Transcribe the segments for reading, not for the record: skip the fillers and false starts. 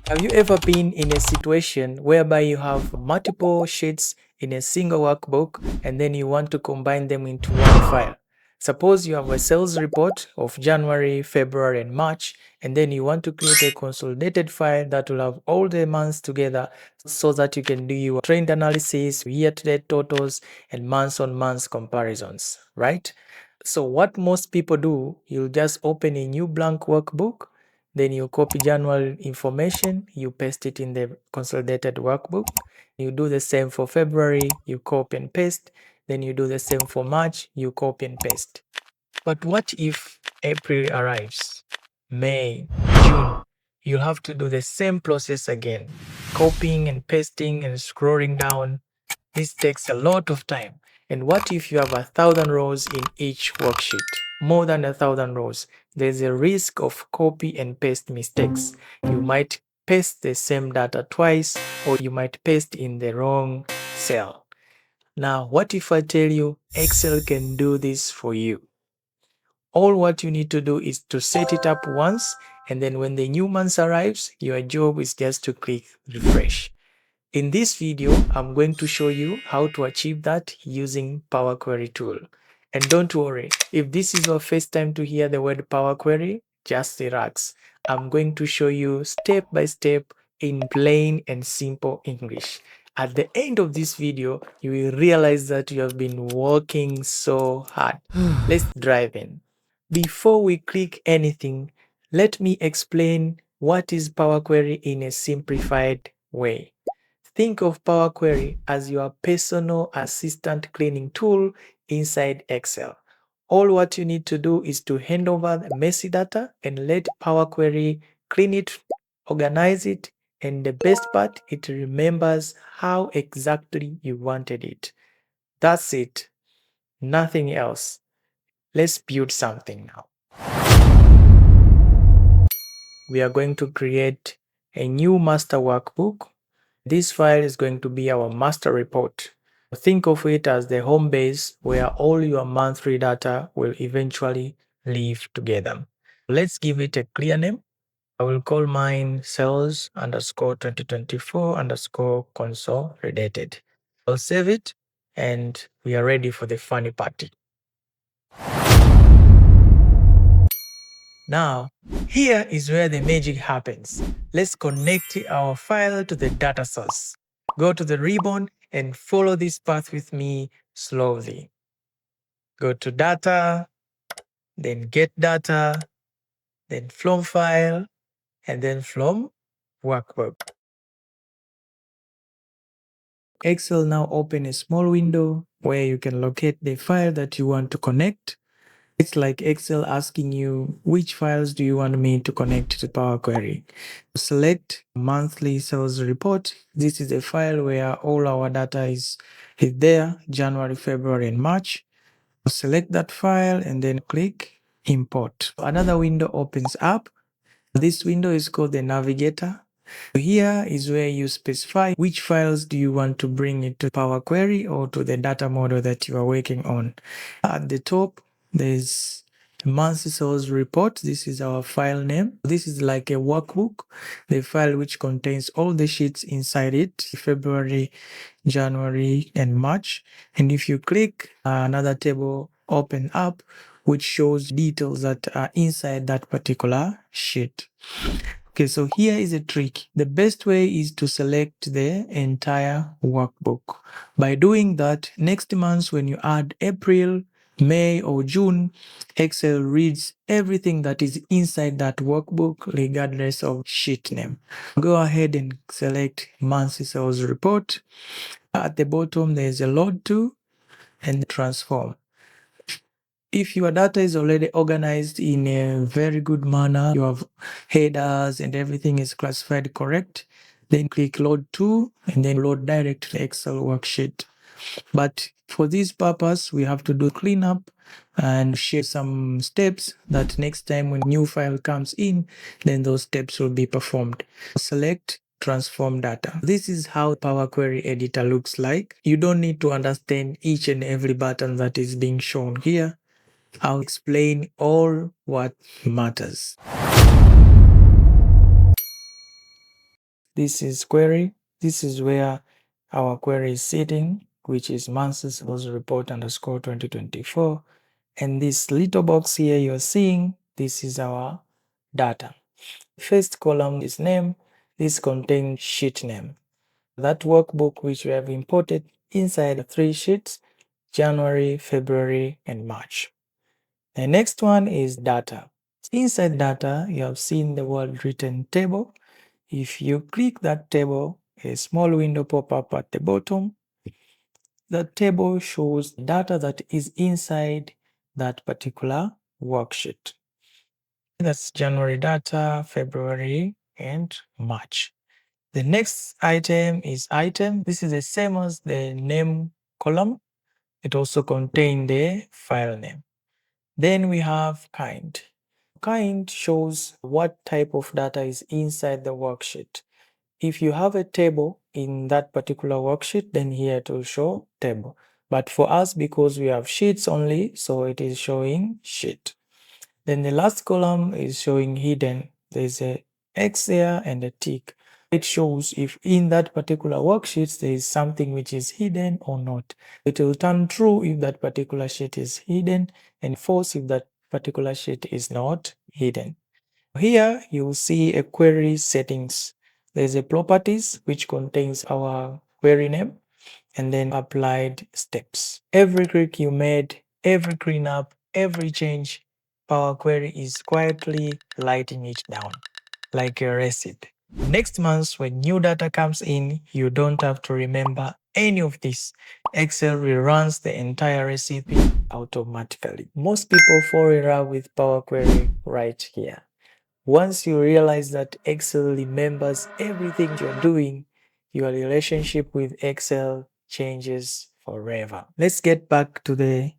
Have you ever been in a situation whereby you have multiple sheets in a single workbook and then you want to combine them into one file? Suppose you have a sales report of January, February, and March, and then you want to create a consolidated file that will have all the months together so that you can do your trend analysis, year-to-date totals, and months-on-months comparisons, right? So what most people do, you'll just open a new blank workbook, then you copy January information, you paste it in the consolidated workbook. You do the same for February, you copy and paste. Then you do the same for March, you copy and paste. But what if April arrives? May, June, you'll have to do the same process again, copying and pasting and scrolling down. This takes a lot of time. And what if you have 1,000 rows in each worksheet? More than 1,000 rows. There's a risk of copy and paste mistakes. You might paste the same data twice, or you might paste in the wrong cell. Now, what if I tell you Excel can do this for you? All what you need to do is to set it up once, and then when the new month arrives, your job is just to click refresh. In this video, I'm going to show you how to achieve that using Power Query tool. And don't worry, if this is your first time to hear the word Power Query, just relax. I'm going to show you step by step in plain and simple English. At the end of this video, you will realize that you have been working so hard. Let's dive in. Before we click anything, let me explain what is Power Query in a simplified way. Think of Power Query as your personal assistant cleaning tool inside Excel. All what you need to do is to hand over the messy data and let Power Query clean it, organize it, and the best part, it remembers how exactly you wanted it. That's it. Nothing else. Let's build something now. We are going to create a new master workbook. This file is going to be our master report. Think of it as the home base where all your monthly data will eventually live together. Let's give it a clear name. I will call mine sales underscore 2024 underscore consolidated. I'll save it and we are ready for the funny party. Now, here is where the magic happens. Let's connect our file to the data source. Go to the ribbon and follow this path with me slowly. Go to data, then get data, then from file, and then from workbook. Excel now open a small window where you can locate the file that you want to connect. It's like Excel asking you, which files do you want me to connect to Power Query? Select monthly sales report. This is a file where all our data is there, January, February, and March. Select that file and then click import. Another window opens up. This window is called the navigator. Here is where you specify which files do you want to bring into Power Query or to the data model that you are working on. At the top, there's monthly sales report. This is our file name. This is like a workbook, the file which contains all the sheets inside it, February, January, and March. And if you click, another table open up, which shows details that are inside that particular sheet. Okay, so here is a trick. The best way is to select the entire workbook. By doing that, next month when you add April, May, or June, Excel reads everything that is inside that workbook regardless of sheet name. Go ahead and select monthly sales report. At the bottom, there's a load to and transform. If your data is already organized in a very good manner, you have headers and everything is classified correct, then click load to and then load direct to the Excel worksheet. But for this purpose, we have to do cleanup and share some steps that next time when new file comes in, then those steps will be performed. Select transform data. This is how Power Query editor looks like. You don't need to understand each and every button that is being shown here. I'll explain all what matters. This is query. This is where our query is sitting, which is months sales report underscore 2024. And this little box here you're seeing, this is our data. First column is name. This contains sheet name. That workbook which we have imported inside 3 sheets, January, February, and March. The next one is data. Inside data, you have seen the word written table. If you click that table, a small window pop up at the bottom. The table shows data that is inside that particular worksheet. That's January data, February, and March. The next item is item. This is the same as the name column. It also contains the file name. Then we have kind. Kind shows what type of data is inside the worksheet. If you have a table in that particular worksheet, then here it will show table. But for us, because we have sheets only, so it is showing sheet. Then the last column is showing hidden. There's a X there and a tick. It shows if in that particular worksheet there is something which is hidden or not. It will turn true if that particular sheet is hidden and false if that particular sheet is not hidden. Here you will see a query settings. There's a properties which contains our query name and then applied steps. Every click you made, every cleanup, every change, Power Query is quietly writing it down like a receipt. Next month, when new data comes in, you don't have to remember any of this. Excel reruns the entire recipe automatically. Most people fall in love with Power Query right here. Once you realize that Excel remembers everything you're doing, your relationship with Excel changes forever. Let's get back to the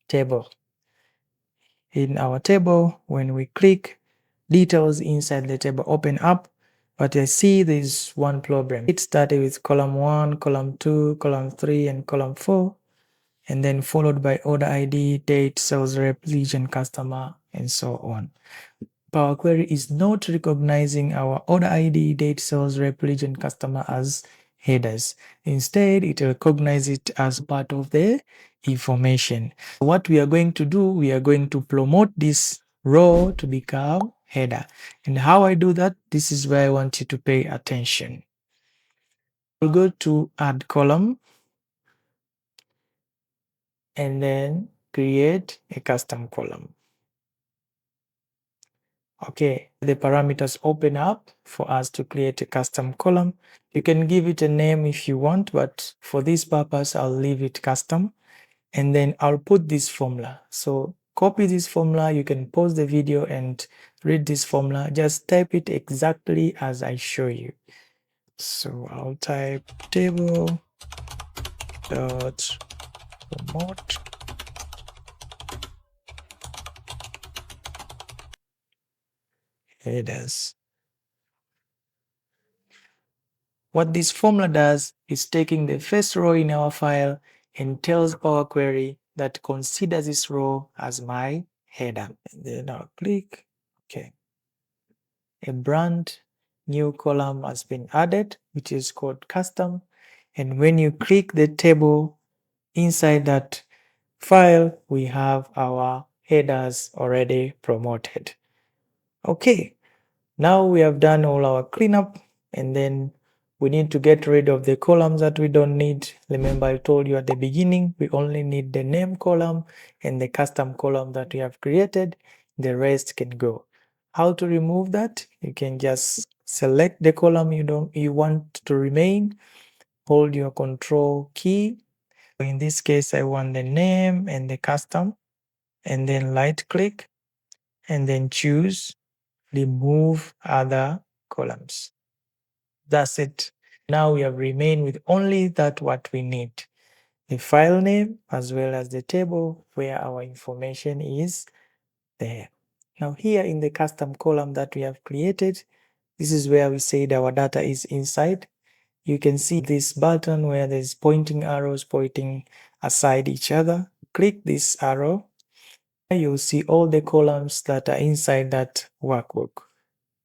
table. In our table, when we click, details inside the table open up, but I see there's one problem. It started with column 1, column 2, column 3, and column 4, and then followed by order ID, date, sales rep, region, customer, and so on. Power Query is not recognizing our order ID, date, sales rep, region, customer as headers. Instead, it recognizes it as part of the information. What we are going to do, we are going to promote this row to become header. And how I do that, this is where I want you to pay attention. We'll go to add column and then create a custom column. Okay, the parameters open up for us to create a custom column. You can give it a name if you want, but for this purpose, I'll leave it custom. And then I'll put this formula. So copy this formula. You can pause the video and read this formula. Just type it exactly as I show you. So I'll type table dot promote headers. What this formula does is taking the first row in our file and tells Power Query that consider this row as my header. And then I'll click OK. A brand new column has been added, which is called custom. And when you click the table inside that file, we have our headers already promoted. Okay, now we have done all our cleanup, and then we need to get rid of the columns that we don't need. Remember, I told you at the beginning, we only need the name column and the custom column that we have created. The rest can go. How to remove that? You can just select the column you want to remain, hold your control key. In this case, I want the name and the custom, and then right click, and then choose remove other columns. That's it. Now we have remained with only that what we need. The file name as well as the table where our information is there. Now here in the custom column that we have created, this is where we said our data is inside. You can see this button where there's pointing arrows pointing aside each other. Click this arrow. You'll see all the columns that are inside that workbook.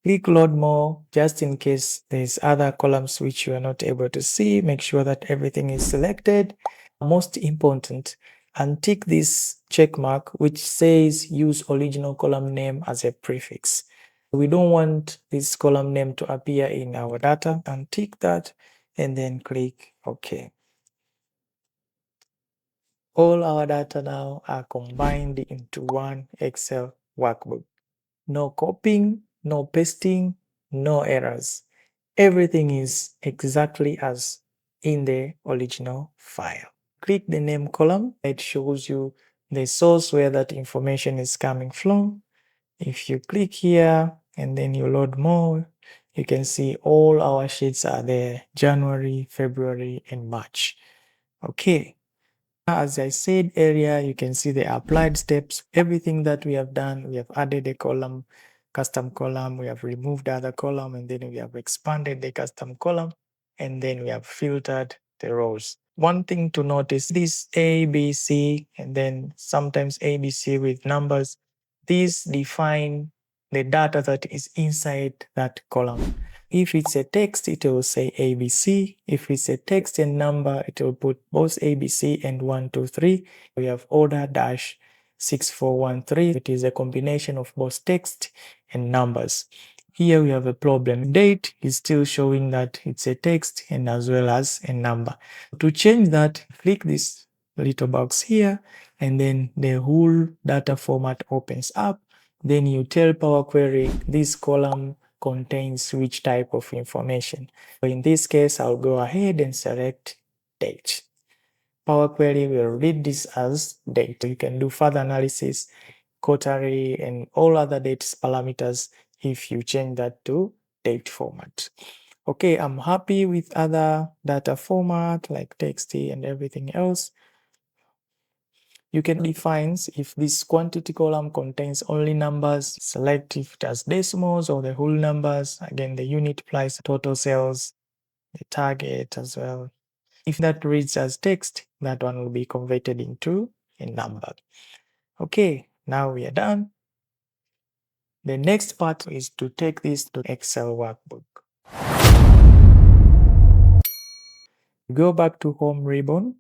Click load more just in case there's other columns which you are not able to see. Make sure that everything is selected. Most important, untick this check mark which says use original column name as a prefix. We don't want this column name to appear in our data. Untick that and then click OK. All our data now are combined into one Excel workbook. No copying, no pasting, no errors. Everything is exactly as in the original file. Click the name column. It shows you the source where that information is coming from. If you click here and then you load more, you can see all our sheets are there: January, February, and March. Okay. As I said earlier, you can see the applied steps. Everything that we have done, we have added a column, custom column, we have removed the other column, and then we have expanded the custom column, and then we have filtered the rows. One thing to notice, this A, B, C, and then sometimes A, B, C with numbers, these define the data that is inside that column. If it's a text, it will say ABC. If it's a text and number, it will put both ABC and 123. We have order dash 6413. It is a combination of both text and numbers. Here we have a problem. Date is still showing that it's a text and as well as a number. To change that, click this little box here, and then the whole data format opens up. Then you tell Power Query this column contains which type of information. In this case, I'll go ahead and select date. Power Query will read this as date. You can do further analysis, quarterly, and all other date parameters if you change that to date format. Okay, I'm happy with other data format like text and everything else. You can define if this quantity column contains only numbers, select if it has decimals or the whole numbers, again the unit price, total sales, the target as well. If that reads as text, that one will be converted into a number. Okay, now we are done. The next part is to take this to Excel workbook. Go back to Home ribbon.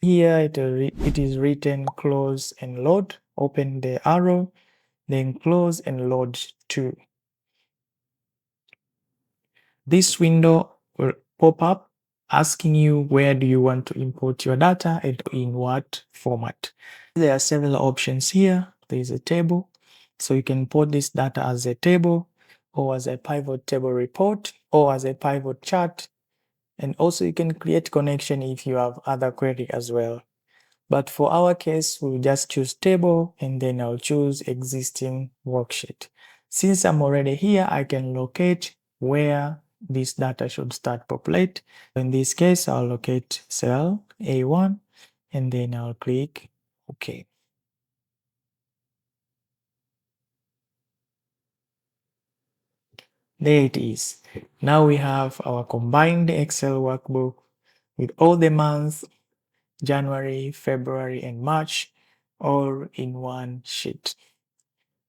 Here it is written close and load. Open the arrow, then close and load to. This window will pop up asking you where do you want to import your data and in what format. There are several options here. There is a table, so you can import this data as a table or as a pivot table report or as a pivot chart. And also you can create connection if you have other query as well. But for our case, we'll just choose table and then I'll choose existing worksheet. Since I'm already here, I can locate where this data should start populate. In this case, I'll locate cell A1 and then I'll click OK. There it is. Now we have our combined Excel workbook with all the months, January, February, and March, all in one sheet.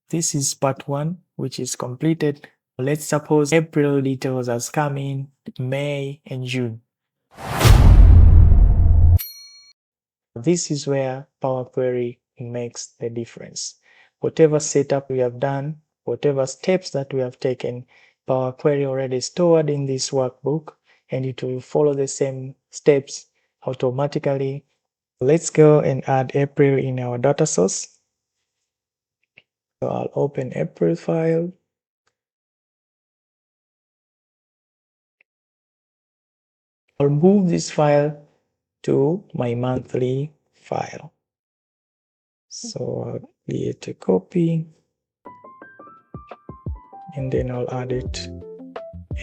This is part 1, which is completed. Let's suppose April details has come in, May and June. This is where Power Query makes the difference. Whatever setup we have done, whatever steps that we have taken, Power Query already stored in this workbook, and it will follow the same steps automatically. Let's go and add April in our data source. So I'll open April file. I'll move this file to my monthly file. So I'll create a copy and then I'll add it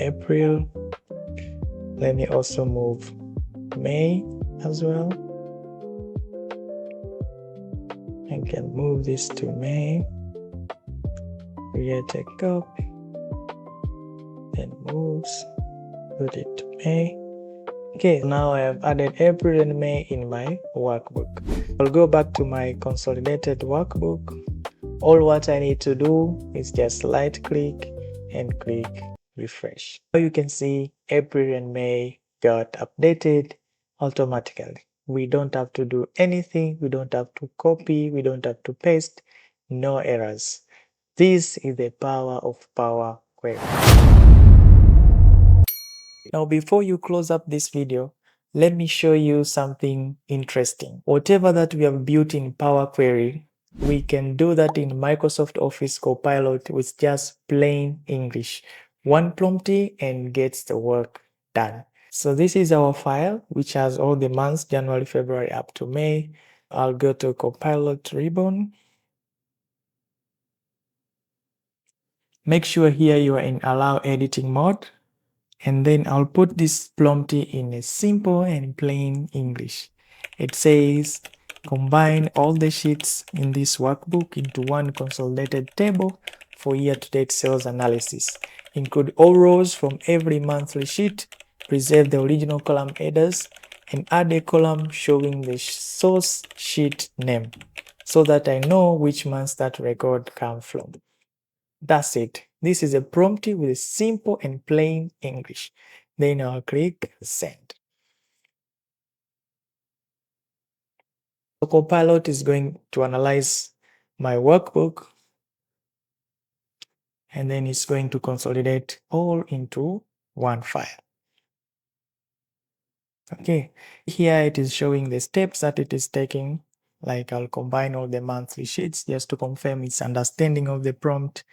April. Let me also move May as well. I can move this to May, create a copy, then moves, put it to May. Okay, now I have added April and May in my workbook. I'll go back to my consolidated workbook. All what I need to do is just right click and click refresh. Now you can see April and May got updated automatically. We don't have to do anything. We don't have to copy. We don't have to paste. No errors. This is the power of Power Query. Now, before you close up this video, let me show you something interesting. Whatever that we have built in Power Query, we can do that in Microsoft Office Copilot with just plain English. One prompt and gets the work done. So this is our file, which has all the months, January, February up to May. I'll go to Copilot ribbon. Make sure here you are in allow editing mode. And then I'll put this prompt in a simple and plain English. It says, combine all the sheets in this workbook into one consolidated table for year-to-date sales analysis. Include all rows from every monthly sheet, preserve the original column headers, and add a column showing the source sheet name so that I know which month that record comes from. That's it. This is a prompt with simple and plain English. Then I'll click send. So Copilot is going to analyze my workbook, and then it's going to consolidate all into one file. Okay, here it is showing the steps that it is taking. Like I'll combine all the monthly sheets just to confirm its understanding of the prompt.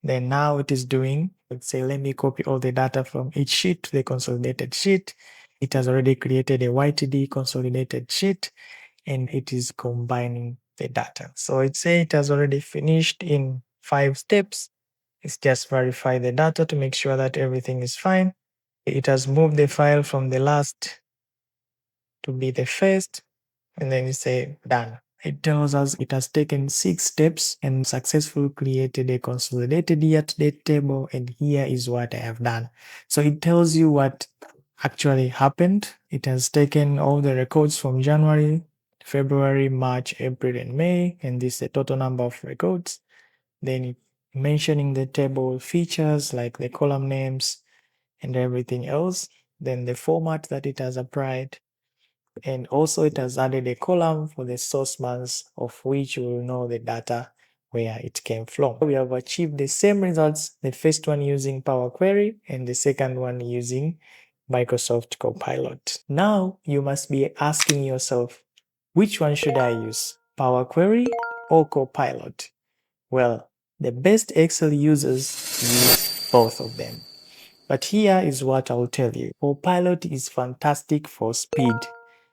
Then now it is doing, let's say, let me copy all the data from each sheet to the consolidated sheet. It has already created a YTD consolidated sheet, and it is combining the data. So it says it has already finished in 5 steps. It's just verify the data to make sure that everything is fine. It has moved the file from the last to be the first, and then you say done. It tells us it has taken 6 steps and successfully created a consolidated year-to-date table, and here is what I have done. So it tells you what actually happened. It has taken all the records from January, February, March, April, and May, and this is the total number of records. Then mentioning the table features like the column names and everything else. Then the format that it has applied. And also it has added a column for the source months of which we will know the data where it came from. We have achieved the same results, the first one using Power Query and the second one using Microsoft Copilot. Now you must be asking yourself, which one should I use, Power Query or Copilot? Well, the best Excel users use both of them. But here is what I'll tell you. Copilot is fantastic for speed.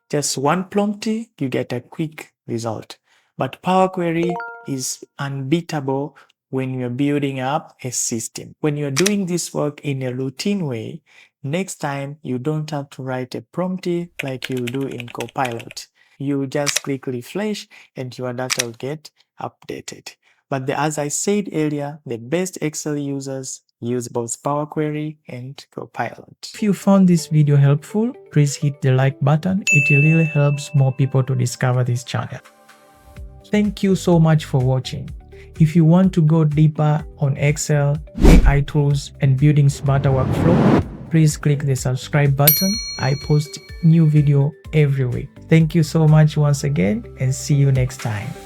Just one prompt, you get a quick result. But Power Query is unbeatable when you're building up a system. When you're doing this work in a routine way, next time you don't have to write a prompt like you do in Copilot. You just click refresh and your data will get updated. But as I said earlier, the best Excel users use both Power Query and Copilot. If you found this video helpful, please hit the like button. It really helps more people to discover this channel. Thank you so much for watching. If you want to go deeper on Excel, AI tools, and building smarter workflow, please click the subscribe button. I post new video every week. Thank you so much once again, and see you next time.